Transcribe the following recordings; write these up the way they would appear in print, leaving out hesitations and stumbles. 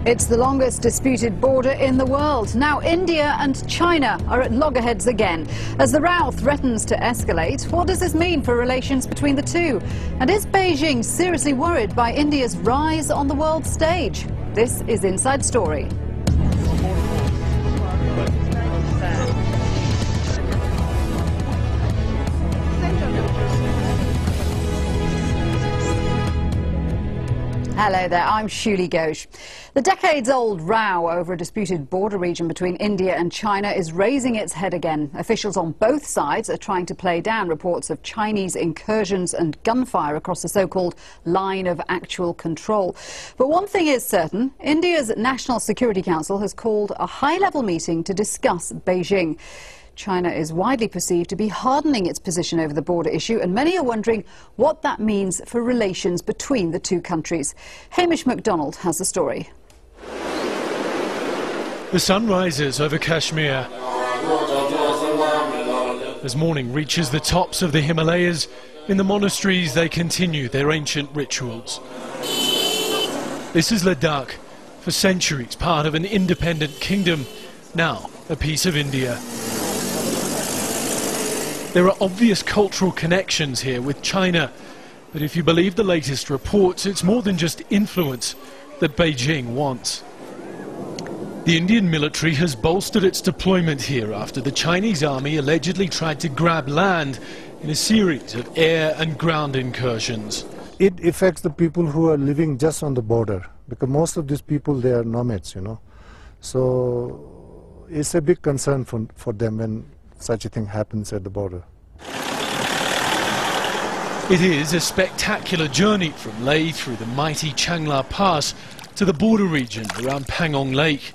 It's the longest disputed border in the world. Now India and China are at loggerheads again. As the row threatens to escalate, what does this mean for relations between the two? And is Beijing seriously worried by India's rise on the world stage? This is Inside Story. Hello there, I'm Shuli Ghosh. The decades-old row over a disputed border region between India and China is raising its head again. Officials on both sides are trying to play down reports of Chinese incursions and gunfire across the so-called line of actual control. But one thing is certain, India's National Security Council has called a high-level meeting to discuss Beijing. China is widely perceived to be hardening its position over the border issue, and many are wondering what that means for relations between the two countries. Hamish MacDonald has the story. The sun rises over Kashmir. As morning reaches the tops of the Himalayas, in the monasteries they continue their ancient rituals. This is Ladakh, for centuries part of an independent kingdom, now a piece of India. There are obvious cultural connections here with China, but if you believe the latest reports, it's more than just influence that Beijing wants. The Indian military has bolstered its deployment here after the Chinese army allegedly tried to grab land in a series of air and ground incursions. It affects the people who are living just on the border, because most of these people, they are nomads, you know. So it's a big concern for them when such a thing happens at the border. It is a spectacular journey from Leh through the mighty Changla Pass to the border region around Pangong Lake.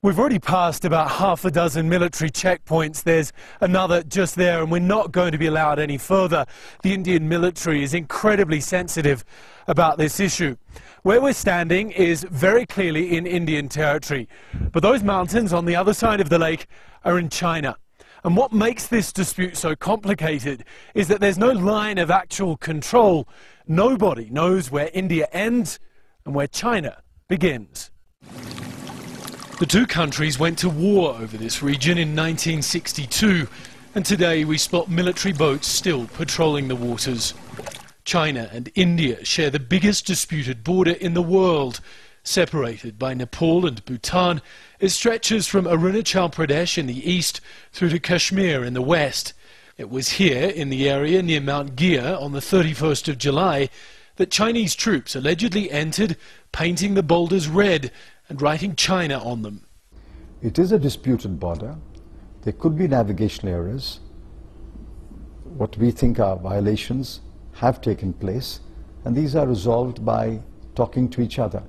We've already passed about half a dozen military checkpoints. There's another just there, and we're not going to be allowed any further. The Indian military is incredibly sensitive about this issue. Where we're standing is very clearly in Indian territory, but those mountains on the other side of the lake are in China. And what makes this dispute so complicated is that there's no line of actual control. Nobody knows where India ends and where China begins. The two countries went to war over this region in 1962, and today we spot military boats still patrolling the waters. China and India share the biggest disputed border in the world. Separated by Nepal and Bhutan, it stretches from Arunachal Pradesh in the east through to Kashmir in the west. It was here, in the area near Mount Gir, on the 31st of July, that Chinese troops allegedly entered, painting the boulders red and writing China on them. It is a disputed border. There could be navigational errors. What we think are violations have taken place, and these are resolved by talking to each other.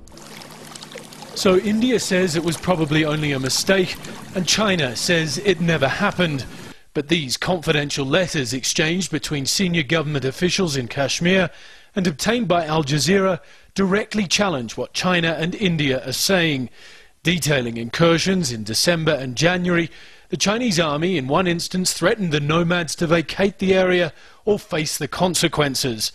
So India says it was probably only a mistake, and China says it never happened. But these confidential letters exchanged between senior government officials in Kashmir and obtained by Al Jazeera directly challenge what China and India are saying. Detailing incursions in December and January, the Chinese army in one instance threatened the nomads to vacate the area or face the consequences.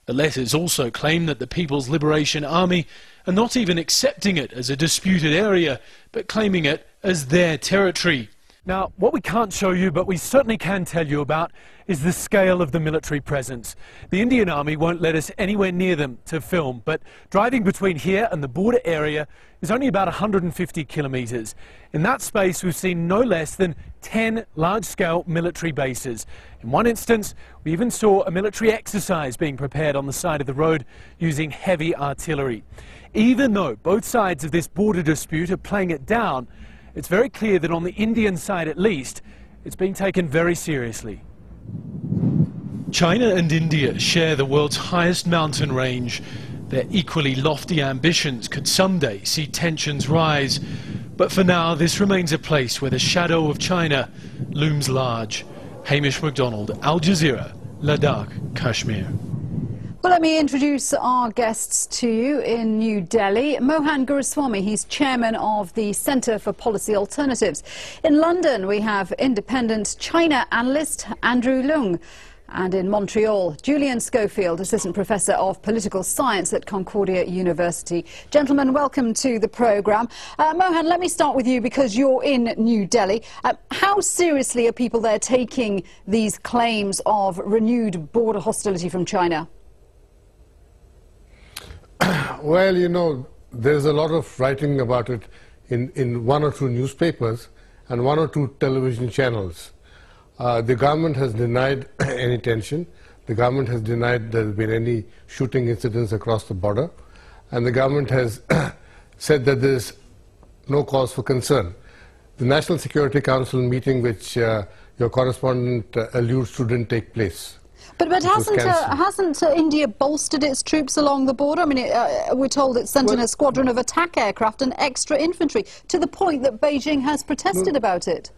The letters also claim that the People's Liberation Army are not even accepting it as a disputed area, but claiming it as their territory. Now, what we can't show you, but we certainly can tell you about, is the scale of the military presence. The Indian Army won't let us anywhere near them to film, but driving between here and the border area is only about 150 kilometres. In that space, we've seen no less than 10 large-scale military bases. In one instance, we even saw a military exercise being prepared on the side of the road using heavy artillery. Even though both sides of this border dispute are playing it down, it's very clear that on the Indian side at least, it's being taken very seriously. China and India share the world's highest mountain range. Their equally lofty ambitions could someday see tensions rise. But for now, this remains a place where the shadow of China looms large. Hamish MacDonald, Al Jazeera, Ladakh, Kashmir. Well, let me introduce our guests to you in New Delhi. Mohan Guruswamy, he's chairman of the Centre for Policy Alternatives. In London, we have independent China analyst Andrew Leung. And in Montreal, Julian Schofield, Assistant Professor of Political Science at Concordia University. Gentlemen, welcome to the programme. Mohan, let me start with you because you're in New Delhi. How seriously are people there taking these claims of renewed border hostility from China? Well, you know, there's a lot of writing about it in one or two newspapers and one or two television channels. The government has denied any tension. The government has denied there have been any shooting incidents across the border. And the government has said that there is no cause for concern. The National Security Council meeting, which your correspondent alludes to, didn't take place. But hasn't India bolstered its troops along the border? I mean, we're told it sent in a squadron of attack aircraft and extra infantry, to the point that Beijing has protested about it.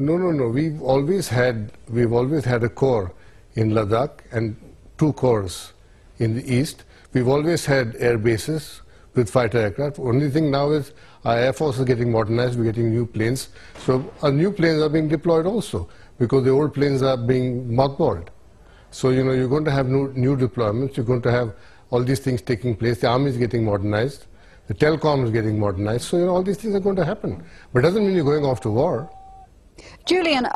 No. We've always had a corps in Ladakh and two corps in the east. We've always had air bases with fighter aircraft. Only thing now is our Air Force is getting modernized. We're getting new planes. So our new planes are being deployed also because the old planes are being mothballed. So, you know, you're going to have new deployments. You're going to have all these things taking place. The army is getting modernized. The telecom is getting modernized. So, you know, all these things are going to happen. But it doesn't mean you're going off to war. Julian,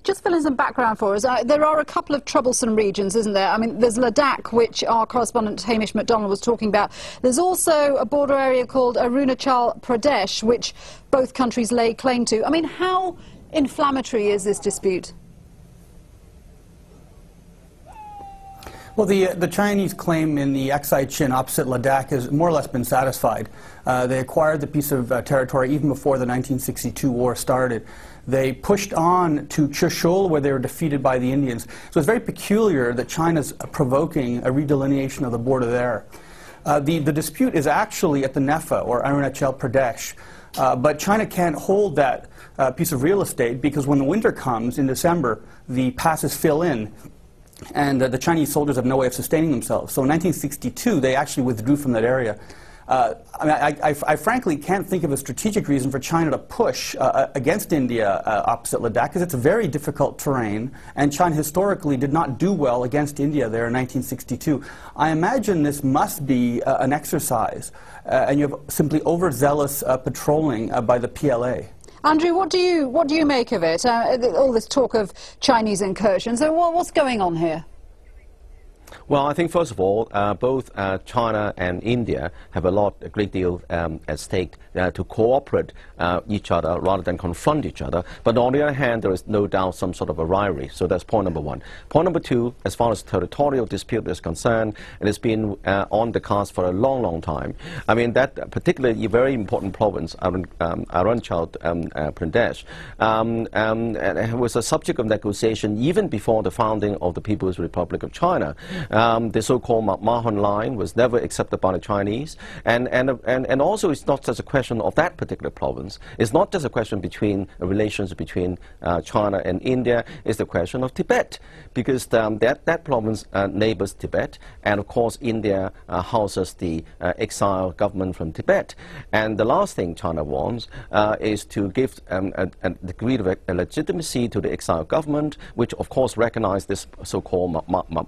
just fill in some background for us. There are a couple of troublesome regions, isn't there? I mean, there's Ladakh, which our correspondent Hamish MacDonald was talking about. There's also a border area called Arunachal Pradesh, which both countries lay claim to. I mean, how inflammatory is this dispute? Well, the Chinese claim in the Aksai Chin opposite Ladakh has more or less been satisfied. They acquired the piece of territory even before the 1962 war started. They pushed on to Chushul, where they were defeated by the Indians. So it's very peculiar that China's provoking a redelineation of the border there. The dispute is actually at the NEFA, or Arunachal Pradesh. But China can't hold that piece of real estate because when the winter comes in December, the passes fill in. And the Chinese soldiers have no way of sustaining themselves. So in 1962, they actually withdrew from that area. I frankly can't think of a strategic reason for China to push against India opposite Ladakh, because it's a very difficult terrain, and China historically did not do well against India there in 1962. I imagine this must be an exercise, and you have simply overzealous patrolling by the PLA. Andrew, what do you make of it? All this talk of Chinese incursions. What's going on here? Well, I think first of all, both China and India have a great deal at stake to cooperate each other rather than confront each other. But on the other hand, there is no doubt some sort of a rivalry. So that's point number one. Point number two, as far as territorial dispute is concerned, it has been on the cards for a long, long time. I mean, that particularly very important province, Arunachal Pradesh, was a subject of negotiation even before the founding of the People's Republic of China. The so-called Mahon Line was never accepted by the Chinese, and also it's not just a question of that particular province. It's not just a question between relations between China and India. It's the question of Tibet, because that province neighbors Tibet, and of course India houses the exiled government from Tibet. And the last thing China wants is to give a degree of legitimacy to the exiled government, which of course recognize this so-called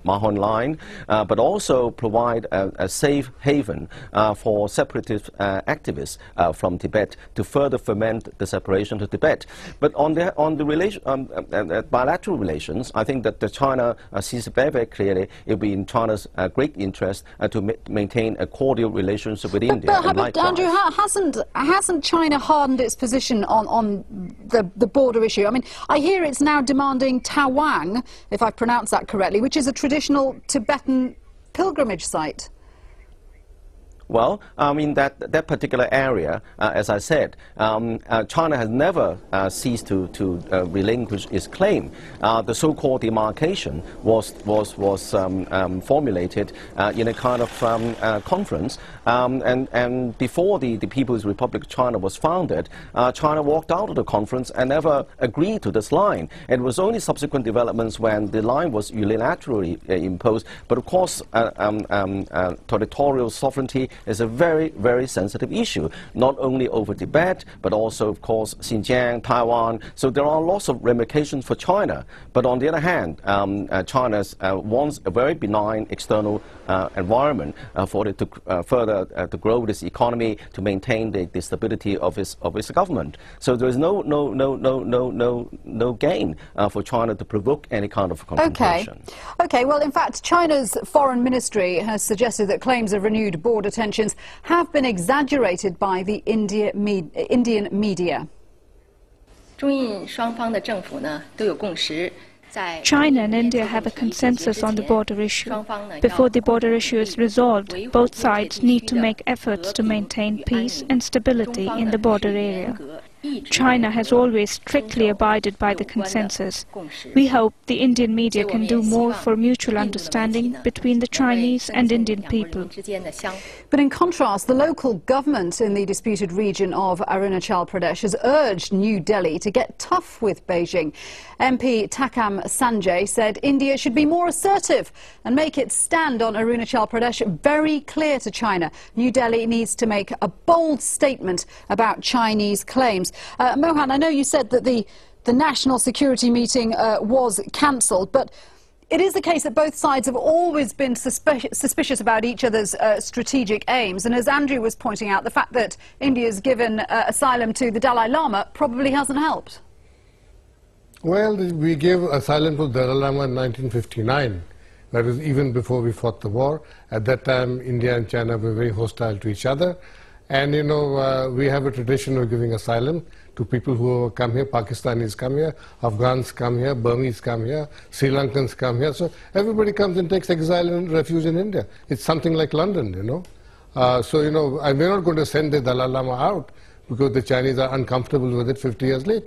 Mahon Line, but also provide a safe haven for separatist activists from Tibet to further ferment the separation to Tibet. But on the bilateral relations, I think that China sees very, very clearly it will be in China's great interest to maintain a cordial relationship with India. But Andrew, hasn't China hardened its position on the border issue? I mean, I hear it's now demanding Tawang, if I pronounce that correctly, which is a traditional Tibetan pilgrimage site. Well, I mean, that particular area, as I said, China has never ceased to relinquish its claim. The so-called demarcation was formulated in a kind of conference, and before the People's Republic of China was founded, China walked out of the conference and never agreed to this line. It was only subsequent developments when the line was unilaterally imposed. But of course, territorial sovereignty is a very, very sensitive issue, not only over Tibet, but also, of course, Xinjiang, Taiwan. So there are lots of ramifications for China. But on the other hand, China wants a very benign external environment for it to further to grow this economy, to maintain the stability of its government. So there is no gain for China to provoke any kind of confrontation. Okay. Well, in fact, China's foreign ministry has suggested that claims of renewed border tensions have been exaggerated by the Indian media. China and India have a consensus on the border issue. Before the border issue is resolved, both sides need to make efforts to maintain peace and stability in the border area. China has always strictly abided by the consensus. We hope the Indian media can do more for mutual understanding between the Chinese and Indian people. But in contrast, the local government in the disputed region of Arunachal Pradesh has urged New Delhi to get tough with Beijing. MP Takam Sanjay said India should be more assertive and make its stand on Arunachal Pradesh very clear to China. New Delhi needs to make a bold statement about Chinese claims. Mohan, I know you said that the national security meeting was cancelled, but it is the case that both sides have always been suspicious about each other's strategic aims. And as Andrew was pointing out, the fact that India's given asylum to the Dalai Lama probably hasn't helped. Well, we gave asylum to Dalai Lama in 1959. That was even before we fought the war. At that time, India and China were very hostile to each other. And, you know, we have a tradition of giving asylum to people who come here. Pakistanis come here, Afghans come here, Burmese come here, Sri Lankans come here. So everybody comes and takes exile and refuge in India. It's something like London, you know. So, you know, we're not going to send the Dalai Lama out because the Chinese are uncomfortable with it 50 years later.